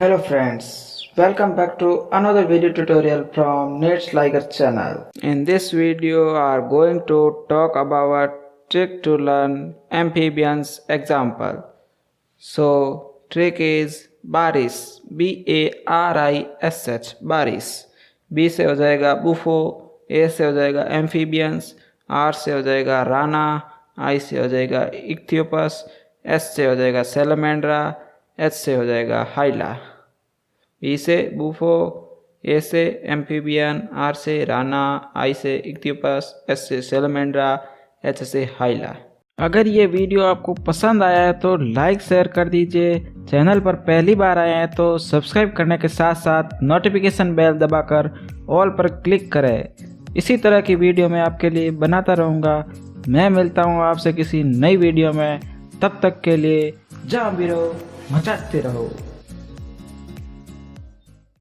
Hello friends, welcome back to another video tutorial from NEET'S Liger channel. In this video we are going to talk about a trick to learn amphibians example. So trick is बारिश, BARISH बारिश। B से हो जाएगा bufo, A से हो जाएगा amphibians, R से हो जाएगा राना, I से हो जाएगा इक्थियोपस, S से हो जाएगा सैलमेंड्रा, H से हो जाएगा हाइला। B से बुफो, A से एम्फीबियन, R से राना, I से इक्थियोपस, S से सैलमेंड्रा, H से हाइला। अगर ये वीडियो आपको पसंद आया है तो लाइक शेयर कर दीजिए। चैनल पर पहली बार आए हैं तो सब्सक्राइब करने के साथ साथ नोटिफिकेशन बेल दबाकर ऑल पर क्लिक करें। इसी तरह की वीडियो मैं आपके लिए बनाता रहूँगा। मैं मिलता हूँ आपसे किसी नई वीडियो में, तब तक के लिए जहाँ भी रहो मचाते रहो।